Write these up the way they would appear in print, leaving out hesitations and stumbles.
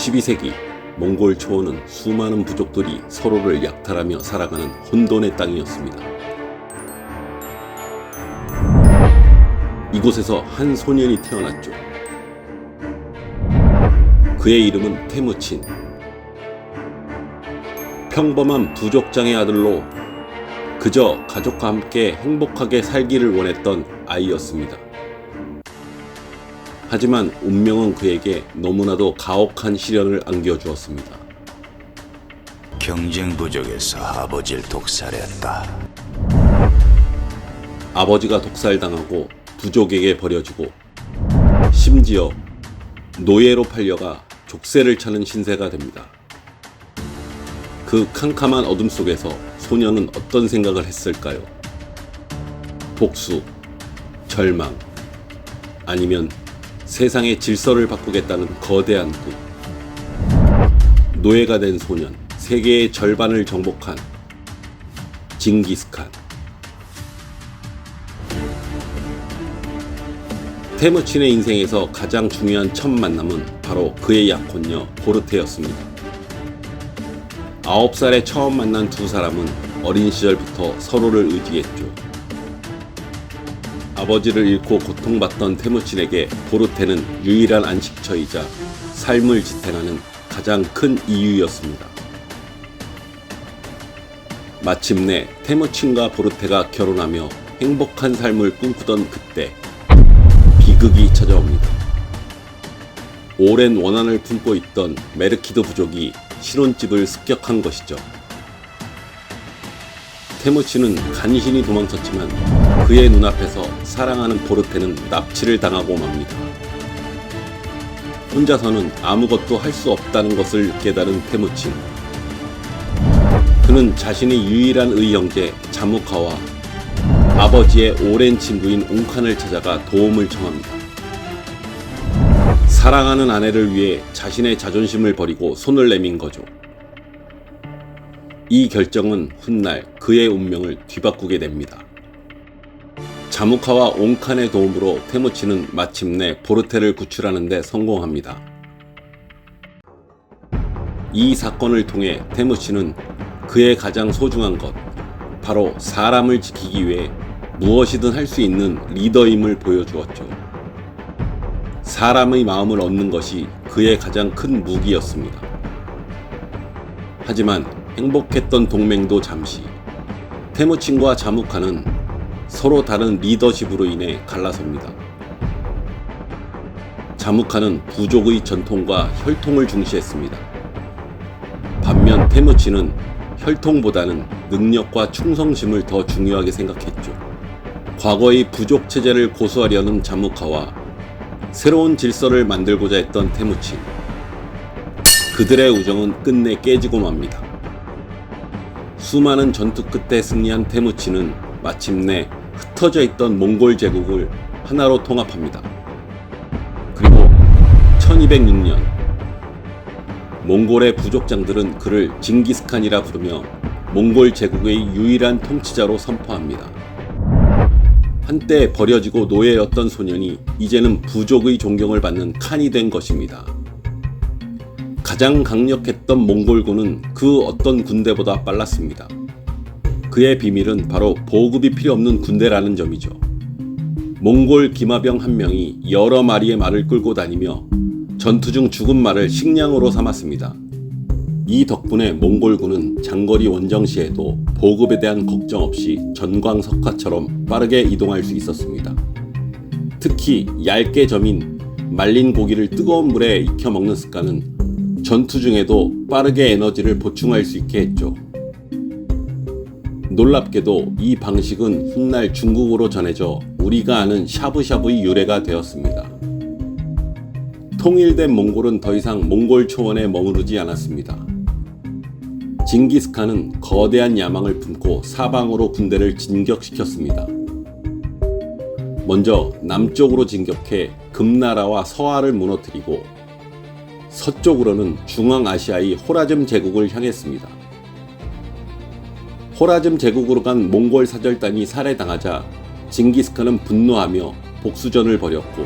12세기 몽골 초원은 수많은 부족들이 서로를 약탈하며 살아가는 혼돈의 땅이었습니다. 이곳에서 한 소년이 태어났죠. 그의 이름은 테무친. 평범한 부족장의 아들로 그저 가족과 함께 행복하게 살기를 원했던 아이였습니다. 하지만 운명은 그에게 너무나도 가혹한 시련을 안겨주었습니다. 경쟁 부족에서 아버지를 독살했다. 아버지가 독살당하고 부족에게 버려지고 심지어 노예로 팔려가 족쇄를 차는 신세가 됩니다. 그 캄캄한 어둠 속에서 소녀는 어떤 생각을 했을까요? 복수, 절망, 아니면 세상의 질서를 바꾸겠다는 거대한 꿈. 노예가 된 소년, 세계의 절반을 정복한 징기스칸. 테무친의 인생에서 가장 중요한 첫 만남은 바로 그의 약혼녀 보르테였습니다. 9살에 처음 만난 두 사람은 어린 시절부터 서로를 의지했죠. 아버지를 잃고 고통받던 테무친에게 보르테는 유일한 안식처이자 삶을 지탱하는 가장 큰 이유였습니다. 마침내 테무친과 보르테가 결혼하며 행복한 삶을 꿈꾸던 그때 비극이 찾아옵니다. 오랜 원한을 품고 있던 메르키드 부족이 신혼집을 습격한 것이죠. 테무친은 간신히 도망쳤지만 그의 눈앞에서 사랑하는 보르테는 납치를 당하고 맙니다. 혼자서는 아무것도 할 수 없다는 것을 깨달은 테무친. 그는 자신의 유일한 의형제 자무카와 아버지의 오랜 친구인 옹칸을 찾아가 도움을 청합니다. 사랑하는 아내를 위해 자신의 자존심을 버리고 손을 내민 거죠. 이 결정은 훗날 그의 운명을 뒤바꾸게 됩니다. 자무카와 옹칸의 도움으로 테무친은 마침내 보르테를 구출하는 데 성공합니다. 이 사건을 통해 테무친은 그의 가장 소중한 것, 바로 사람을 지키기 위해 무엇이든 할 수 있는 리더임을 보여주었죠. 사람의 마음을 얻는 것이 그의 가장 큰 무기였습니다. 하지만 행복했던 동맹도 잠시, 테무친과 자무카는 서로 다른 리더십으로 인해 갈라섭니다. 자무카는 부족의 전통과 혈통을 중시했습니다. 반면 테무친은 혈통보다는 능력과 충성심을 더 중요하게 생각했죠. 과거의 부족 체제를 고수하려는 자무카와 새로운 질서를 만들고자 했던 테무친. 그들의 우정은 끝내 깨지고 맙니다. 수많은 전투 끝에 승리한 테무친은 마침내 흩어져 있던 몽골 제국을 하나로 통합합니다. 그리고 1206년 몽골의 부족장들은 그를 징기스칸이라 부르며 몽골 제국의 유일한 통치자로 선포합니다. 한때 버려지고 노예였던 소년이 이제는 부족의 존경을 받는 칸이 된 것입니다. 가장 강력했던 몽골군은 그 어떤 군대보다 빨랐습니다. 그의 비밀은 바로 보급이 필요 없는 군대라는 점이죠. 몽골 기마병 한 명이 여러 마리의 말을 끌고 다니며 전투 중 죽은 말을 식량으로 삼았습니다. 이 덕분에 몽골군은 장거리 원정 시에도 보급에 대한 걱정 없이 전광석화처럼 빠르게 이동할 수 있었습니다. 특히 얇게 점인 말린 고기를 뜨거운 물에 익혀 먹는 습관은 전투 중에도 빠르게 에너지를 보충할 수 있게 했죠. 놀랍게도 이 방식은 훗날 중국으로 전해져 우리가 아는 샤브샤브의 유래가 되었습니다. 통일된 몽골은 더 이상 몽골 초원에 머무르지 않았습니다. 징기스칸은 거대한 야망을 품고 사방으로 군대를 진격시켰습니다. 먼저 남쪽으로 진격해 금나라와 서하를 무너뜨리고 서쪽으로는 중앙아시아의 호라즘 제국을 향했습니다. 호라즘 제국으로 간 몽골 사절단이 살해당하자 징기스칸은 분노하며 복수전을 벌였고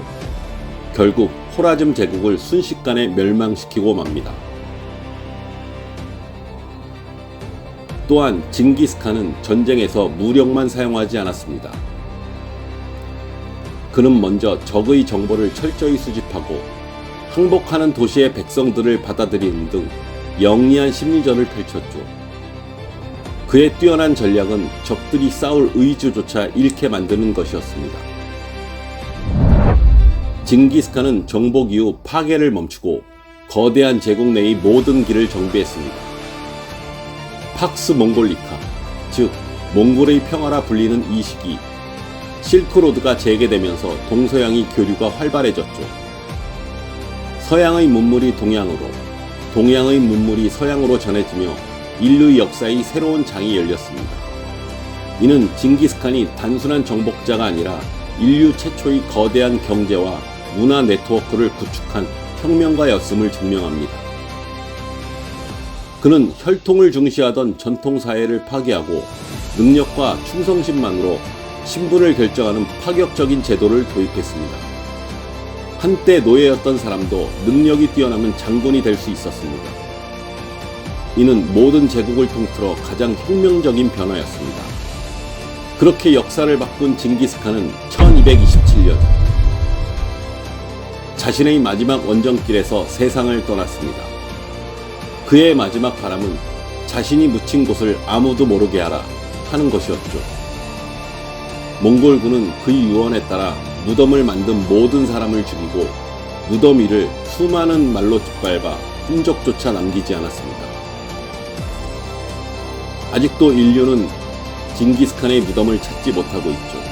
결국 초라즘 제국을 순식간에 멸망시키고 맙니다. 또한 징기스칸은 전쟁에서 무력만 사용하지 않았습니다. 그는 먼저 적의 정보를 철저히 수집하고 항복하는 도시의 백성들을 받아들이는 등 영리한 심리전을 펼쳤죠. 그의 뛰어난 전략은 적들이 싸울 의지조차 잃게 만드는 것이었습니다. 징기스칸은 정복 이후 파괴를 멈추고 거대한 제국 내의 모든 길을 정비했습니다. 팍스 몽골리카, 즉 몽골의 평화라 불리는 이 시기, 실크로드가 재개되면서 동서양의 교류가 활발해졌죠. 서양의 문물이 동양으로, 동양의 문물이 서양으로 전해지며 인류 역사의 새로운 장이 열렸습니다. 이는 징기스칸이 단순한 정복자가 아니라 인류 최초의 거대한 경제와 문화 네트워크를 구축한 혁명가였음을 증명합니다. 그는 혈통을 중시하던 전통사회를 파괴하고 능력과 충성심만으로 신분을 결정하는 파격적인 제도를 도입했습니다. 한때 노예였던 사람도 능력이 뛰어나면 장군이 될 수 있었습니다. 이는 모든 제국을 통틀어 가장 혁명적인 변화였습니다. 그렇게 역사를 바꾼 징기스칸은 1227년 자신의 마지막 원정길에서 세상을 떠났습니다. 그의 마지막 바람은 자신이 묻힌 곳을 아무도 모르게 하라 하는 것이었죠. 몽골군은 그의 유언에 따라 무덤을 만든 모든 사람을 죽이고 무덤 위를 수많은 말로 짓밟아 흔적조차 남기지 않았습니다. 아직도 인류는 징기스칸의 무덤을 찾지 못하고 있죠.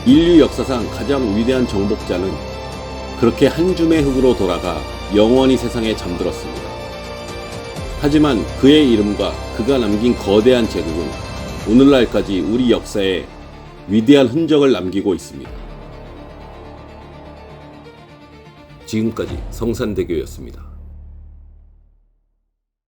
인류 역사상 가장 위대한 정복자는 그렇게 한 줌의 흙으로 돌아가 영원히 세상에 잠들었습니다. 하지만 그의 이름과 그가 남긴 거대한 제국은 오늘날까지 우리 역사에 위대한 흔적을 남기고 있습니다. 지금까지 성산대교였습니다.